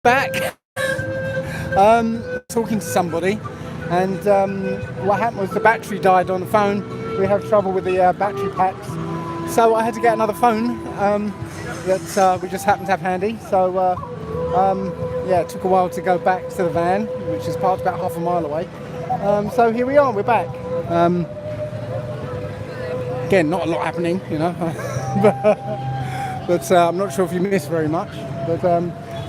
Back. Talking to somebody, and what happened was the battery died on the phone. We have trouble with the battery packs, so I had to get another phone that we just happened to have handy. So yeah, it took a while to go back to the van, which is parked about half a mile away. So here we are, we're back. Again, not a lot happening, you know, but I'm not sure if you missed very much.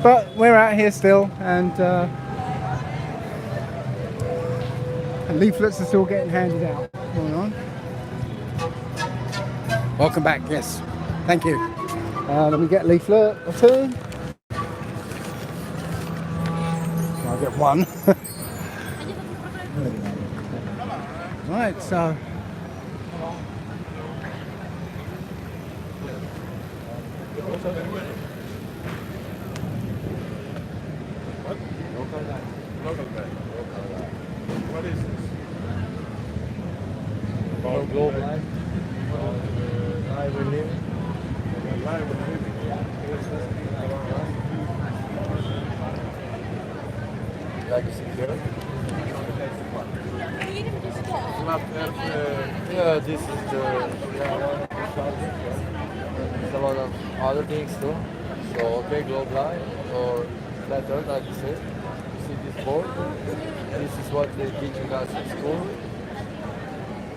But we're out here still, and leaflets are still getting handed out. Hold on. Welcome back. Yes, thank you. Let me get a leaflet or two. I'll get one. Right, so. What is this? About Globalist. Live and living. Live and living. Like you see here. Yeah, this is the There's a lot of other things too. So okay, Globalist or flat earth, like you said. You see this board. This is what they teach us in school,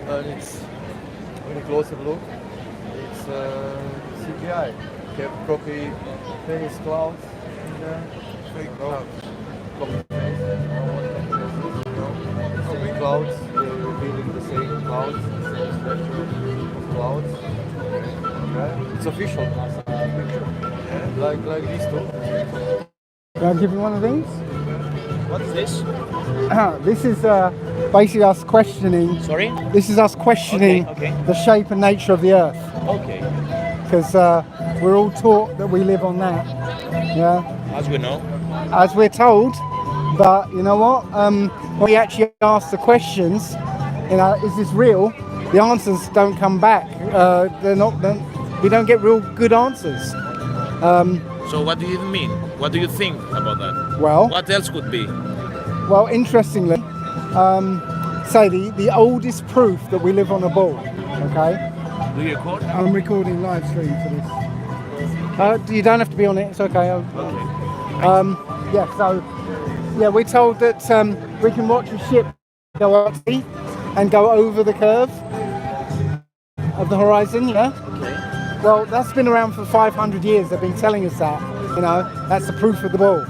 and it's when you close look, it's CGI. Kept copy face clouds in there, fake clouds, copy face, same clouds. They're revealing the same clouds, the same structure of clouds. Okay. It's official, like these two. Can I give you one of these? What is this? This is basically us questioning. Sorry? This is us questioning Okay. the shape and nature of the Earth, Okay. because we're all taught that we live on that. Yeah, As we know. as we're told. But you know what? When we actually ask the questions, you know, is this real? The answers don't come back. They're not. We don't get real good answers. So what do you mean? What do you think about that? Well, What else could be? Well, interestingly, say the oldest proof that we live on a ball. Okay, Do you record? I'm recording live stream for this. You don't have to be on it. It's okay. Okay. Yeah. So, yeah, we're told that we can watch a ship go up and go over the curve of the horizon. Yeah. Okay. Well, that's been around for 500 years. They've been telling us that. You know, that's the proof of the ball.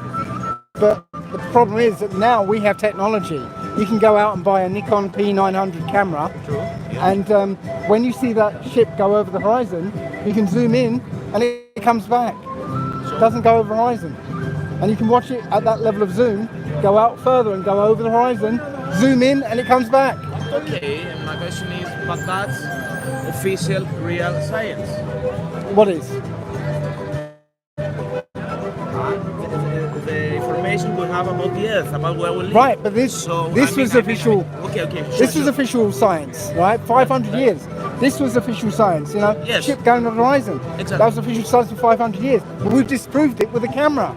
But the problem is that now we have technology. You can go out and buy a Nikon P900 camera, True. Yeah. and when you see that ship go over the horizon, you can zoom in and it comes back. It doesn't go over the horizon. And you can watch it at that level of zoom, go out further and go over the horizon, zoom in and it comes back. Okay, and my question is, but that's official real science. What is? The information we have about the Earth, about where we live. Right, but this was official. Okay. This was official science, right? 500 years. This was official science, you know? Yes. Ship going on the horizon. Exactly. That was official science for 500 years. But we've disproved it with a camera.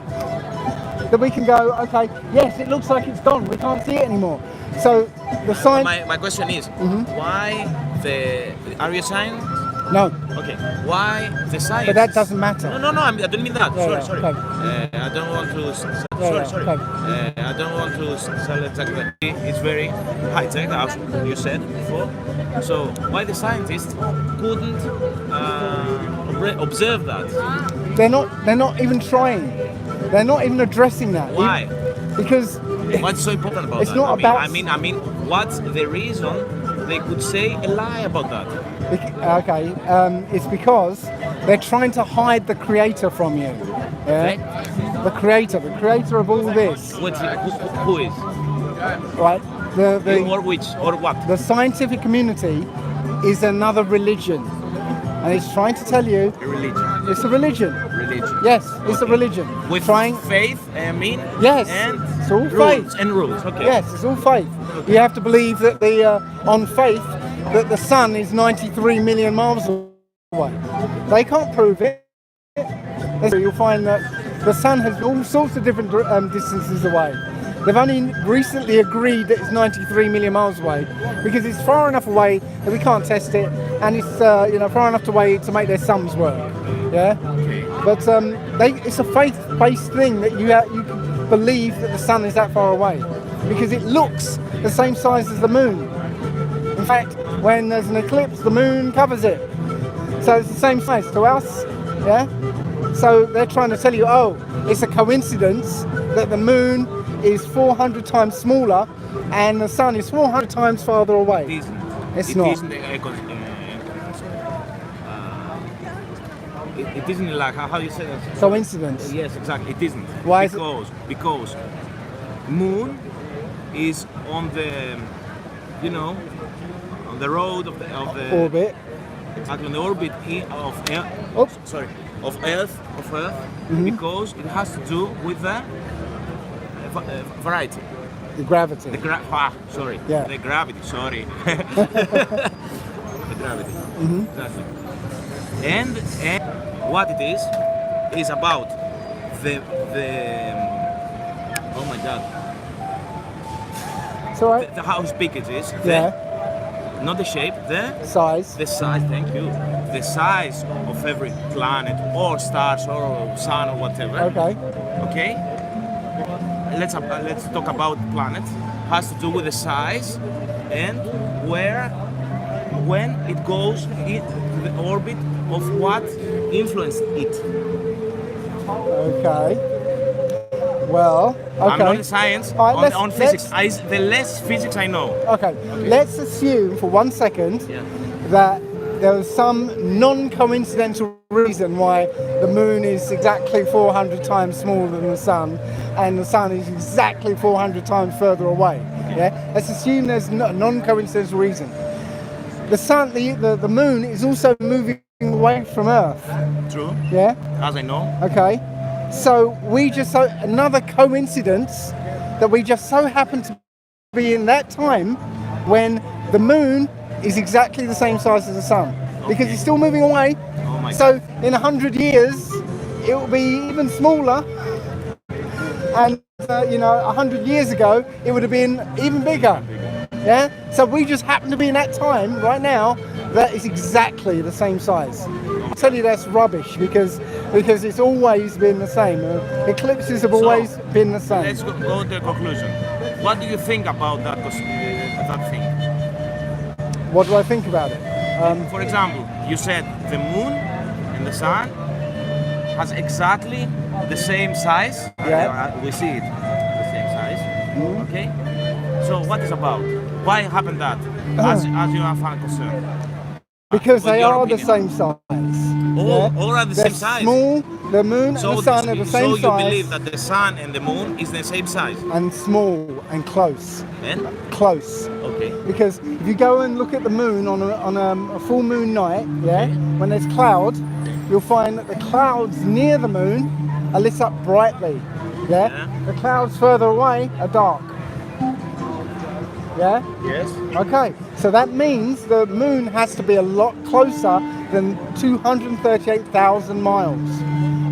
That we can go, okay, yes, it looks like it's gone. We can't see it anymore. So the science... My question is, why are you a scientist? No, Okay, why the science? but that doesn't matter. No, I don't mean that. Yeah, sorry. okay. I don't want to. Yeah, Sorry. okay. I don't want to sell exactly. It's very high tech, as you said before. So why the scientists couldn't observe that? They're not even trying. They're not even addressing that. Why? Because What's so important about It's that? not about- I mean, what's the reason they could say a lie about that? okay, it's because they're trying to hide the creator from you. Yeah? The creator of all this, Who is? right? Or which? Or what? The scientific community is another religion, and it's trying to tell you A religion. it's a religion. Religion. Yes, it's a Okay. religion. With trying. faith, I mean. Yes, And it's all rules faith. and rules. Okay. Yes, it's all faith. You have to believe that on faith that the sun is 93 million miles away. They can't prove it. You'll find that the sun has all sorts of different distances away. They've only recently agreed that it's 93 million miles away because it's far enough away that we can't test it, and it's far enough away to make their sums work. Yeah, but it's a faith-based thing that you can believe that the sun is that far away because it looks the same size as the moon. In fact, when there's an eclipse, the moon covers it, so it's the same size to us. Yeah, so they're trying to tell you, oh, it's a coincidence that the moon is 400 times smaller and the sun is 400 times farther away. It isn't. It's it not. Isn't it isn't like how you say that? Coincidence. Yes, exactly. It isn't. Why is it? Because moon is on the, on the road of the orbit. Exactly, on the orbit of Earth. Oops. Sorry, of Earth, because it has to do with the variety. The gravity. The gravity. Yeah. The gravity. Sorry. The gravity. Exactly. And what it is about the. Oh my God. So how big it is. Not the shape. The size. The size. Thank you. The size of every planet or stars or sun or whatever. Okay. Okay. Let's talk about planets. Has to do with the size and when it goes into the orbit of what influenced it. Okay. Well, okay. I'm not in science, right, on physics. The less physics I know. Okay. Let's assume for 1 second that there was some non-coincidental reason why the moon is exactly 400 times smaller than the sun and the sun is exactly 400 times further away. Yeah. Let's assume there's a non-coincidental reason. The sun, the moon is also moving away from Earth. True. Yeah. As I know. Okay. So another coincidence that we just so happen to be in that time when the moon is exactly the same size as the sun, because it's still moving away. Oh my so God. In 100 years, it will be even smaller, and 100 years ago, it would have been even bigger. Yeah. So we just happen to be in that time right now that is exactly the same size. I tell you that's rubbish because it's always been the same. Eclipses have always been the same. Let's go to the conclusion. What do you think about that thing? What do I think about it? For example, you said the moon and the sun has exactly the same size. Yeah. We see it, the same size. Okay. So what is about? Why happened that? As you are concerned. Because they are opinion. the same size. All are the They're same size. Small. The moon and the sun are the same size. So you believe that the sun and the moon is the same size? And small and close. And? Close. Okay. Because if you go and look at the moon on a full moon night, when there's cloud, you'll find that the clouds near the moon are lit up brightly. Yeah. The clouds further away are dark. Yeah? Yes. Okay, so that means the moon has to be a lot closer than 238,000 miles.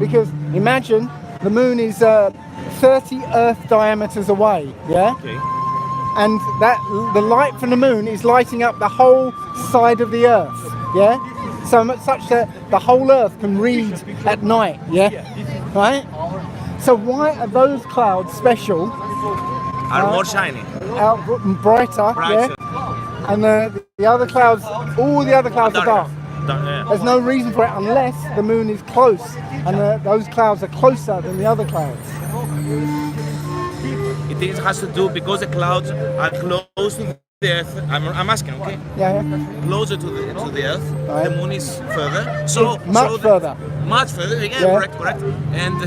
Because imagine the moon is 30 Earth diameters away, yeah? Okay. And the light from the moon is lighting up the whole side of the Earth, yeah? So much such that the whole Earth can read at night, yeah? Right? So why are those clouds special? Are more shiny. Brighter, yeah? And the other clouds, all the other clouds are dark. There's no reason for it unless the moon is close, and those clouds are closer than the other clouds. It has to do because the clouds are close to the Earth. I'm asking, okay? Yeah. Closer to the Earth, right. The moon is further. So much further. Much further. Yeah. Correct. And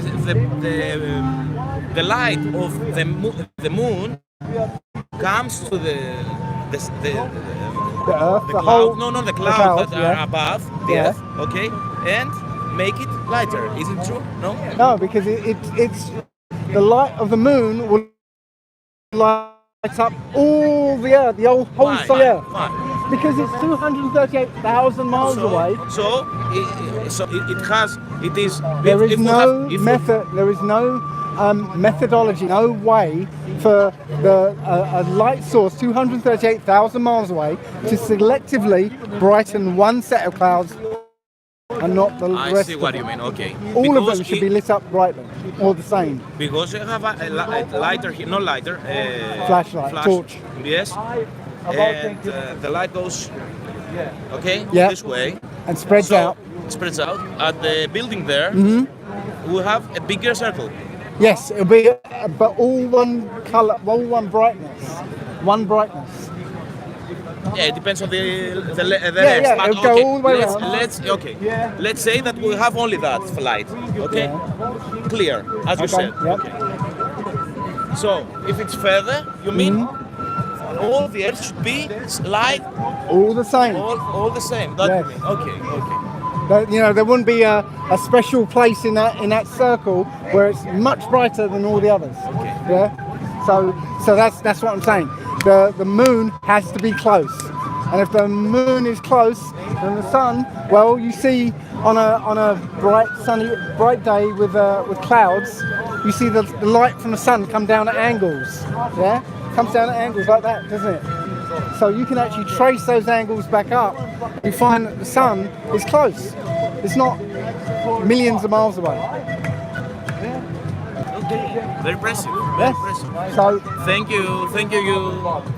the light of the moon comes to the Earth, the cloud. The clouds that are above the Yeah. Earth, okay, and make it lighter. Is it true? No. No, because it's the light of the moon will light up all the Earth, the whole side of the Earth. Why? because it's 238,000 miles away. So it is. There is if we no have- if we- method. There is no methodology, no way for a light source 238,000 miles away to selectively brighten one set of clouds and not the I rest. see of what them. you mean. Okay. All of Because them should be lit up brightly, or the same. Because you have a lighter here, not lighter. Flashlight, torch. Yes. And the light goes. Okay. Yeah. This way. And spreads out. Spreads out. At the building there, we have a bigger circle. Yes, it'll be, but all one color, all one brightness, one brightness. Yeah, it depends on the Yeah, rest. yeah, But it'll go okay, all the way let's, around. let's say that we have only that light. Okay, clear as you Okay, said. yep. Okay. So if it's further, you mean all the earth should be light, All the same. all the same. That Yes. you mean? Okay, okay. You know, there wouldn't be a special place in that circle where it's much brighter than all the others. Okay. Yeah. So that's what I'm saying. The moon has to be close, and if the moon is close, then the sun. Well, you see on a bright day with clouds, you see the light from the sun come down at angles. Yeah, comes down at angles like that, doesn't it? So you can actually trace those angles back up. You find that the sun is close. It's not millions of miles away. Okay. Very impressive. Very Yes. impressive. So Thank you.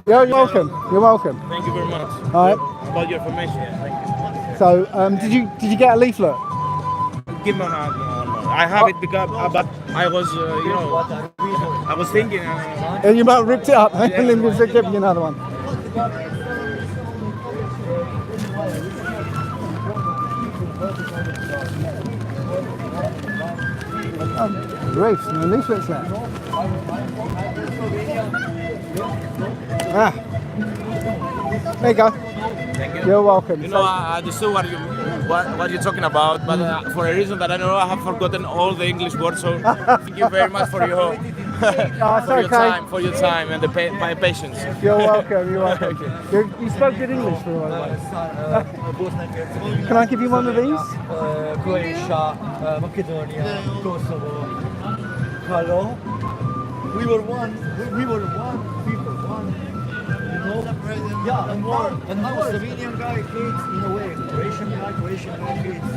you're welcome. You're welcome. Thank you very much. All right. About your information. Yeah, thank you. So did you get a leaflet? Give me one more. I have it because, but I was, I was thinking. And you might have ripped it up. Let me give you another one. Grace, no leaflets left. Ah. There you go. Thank you. You're welcome. You know, I understood what you're talking about, but for a reason that I know, I have forgotten all the English words. So thank you very much for your for your time and my patience. You're welcome. You're welcome. You spoke good English for a while. Can I give you one of these? Croatia, Macedonia, Kosovo, Hello. We were one people, one. You know? Yeah, and now Slovenian guy hates in a way. Croatian guy hates,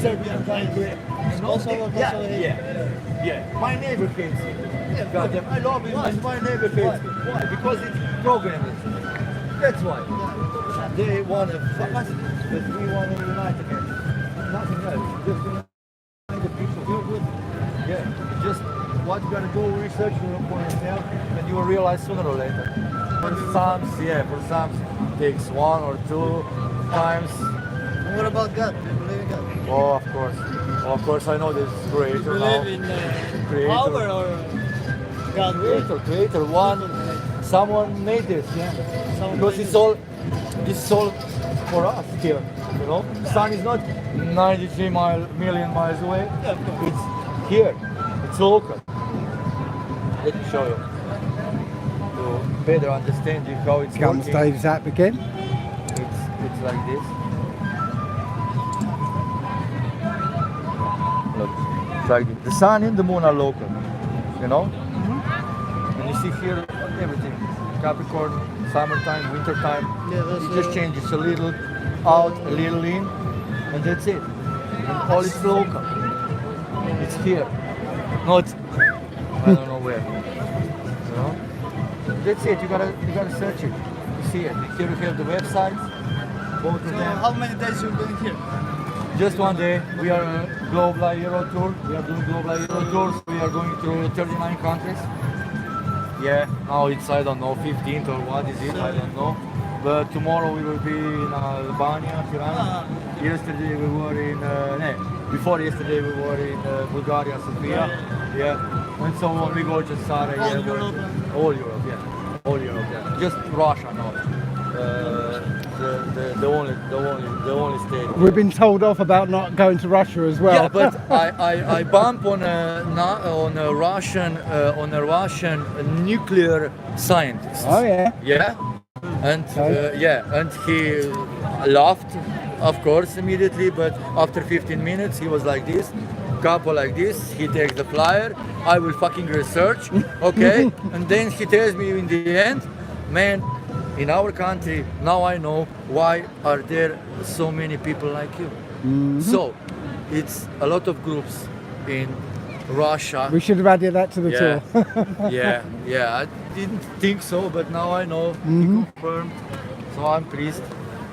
Serbian guy hates. Kosovo, yeah. My neighbor hates him. God damn, I love him, and my neighbor hates him. Why? Because it's programming. That's why. They want to fuck us, but we want to unite again. Nothing else. Just unite the people. You're good. Yeah. Just what you gotta do research for yourself, and you will realize sooner or later. For some takes 1 or 2 times. And what about God? Do you believe in God? Oh, of course, I know this creator now. Believe in Creator. power or God will? Creator, one. Someone made this, because it's all for us here. You know, the sun is not 93 million miles away. Yeah, of course. It's here. It's local. Let me show you to better understand how it's Comes working. Dave's app again. It's like this. Look, it's like this. The sun and the moon are local. You know. And you see here everything. Capricorn, summertime, wintertime. Yeah, that's It just changes a little out, a little in, and that's it. And all is local. It's here. Not I don't know where. You know? That's it. You gotta search it. You see it. Here you have the websites. Both of So them. how many days you're going here? Just one day. We are a Global Euro tour. We are doing Global Euro tours. We are going through 39 countries. Yeah, now it's, I don't know, 15th or what is it, I don't know. But tomorrow we will be in Albania, Tirana. Yesterday we were in, before yesterday we were in Bulgaria, Sofia. Yeah, and so on we go to Sarajevo. All Europe? All Europe, yeah. All Europe, yeah. Just Russia, no. The only state. We've been told off about not going to Russia as well. Yeah, but I bump on a Russian nuclear scientist. Oh yeah. Yeah, And Okay. yeah, and he laughed, of course, immediately. But after 15 minutes, he was like this, couple like this. He takes the flyer. I will fucking research, okay? And then he tells me in the end, man, in our country now I know why are there so many people like you. So it's a lot of groups in Russia. We should have added that to the Yeah. tour. yeah. I didn't think so, but now I know. He confirmed, so I'm pleased.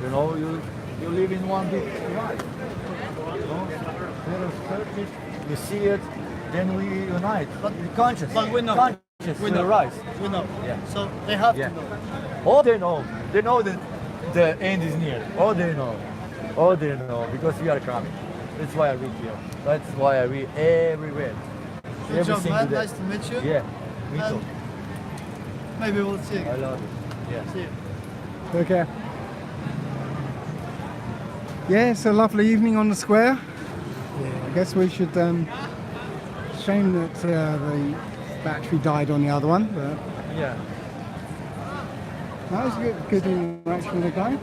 You know, you live in one big life. You know, there is Turkish, you see it, then we unite. But the conscious, But we know. conscious We will know. rise. We know. Yeah. So they have Yeah. to know. Oh, they know that the end is near. Oh, they know, because we are coming. That's why we here. That's why we everywhere. Good Every job, single man. day. Nice to meet you. Yeah, me And too. maybe we'll see you I again. love it. Yeah. See you. Take care. Yeah, it's a lovely evening on the square. I guess we should. Shame that the battery died on the other one, but Yeah. that was a good interaction with the guy.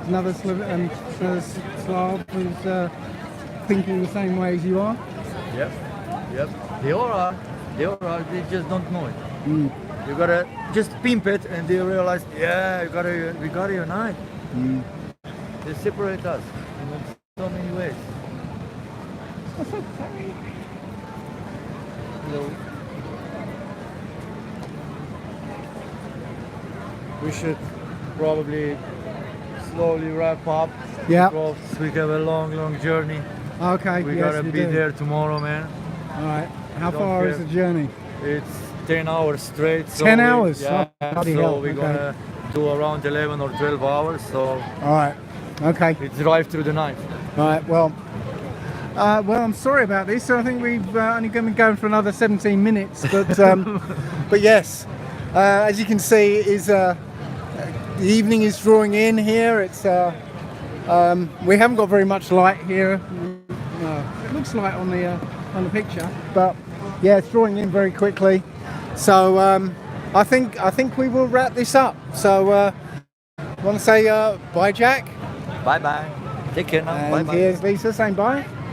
Another Slav who's thinking the same way as you are. Yep. They all are. They just don't know it. You gotta just pimp it, and they realize, yeah, we gotta unite. They separate us in so many ways. Hello. We should probably slowly wrap up. Yeah. Because we have a long journey. Okay. We yes, gotta we be do. there tomorrow, man. All right. How Don't far is care. the journey? It's 10 hours straight. So 10 we- hours? Yeah. Oh, bloody so hell, we're okay. gonna do around 11 or 12 hours. So All right. Okay. we drive through the night. All right. Well, I'm sorry about this. I think we've only going to be going for another 17 minutes, but but yes, as you can see, the evening is drawing in here. It's we haven't got very much light here. It looks light on the picture, but yeah, it's drawing in very quickly. So I think we will wrap this up. So I want to say bye, Jack. Bye bye. Take care now. And Bye bye. here's Lisa saying bye.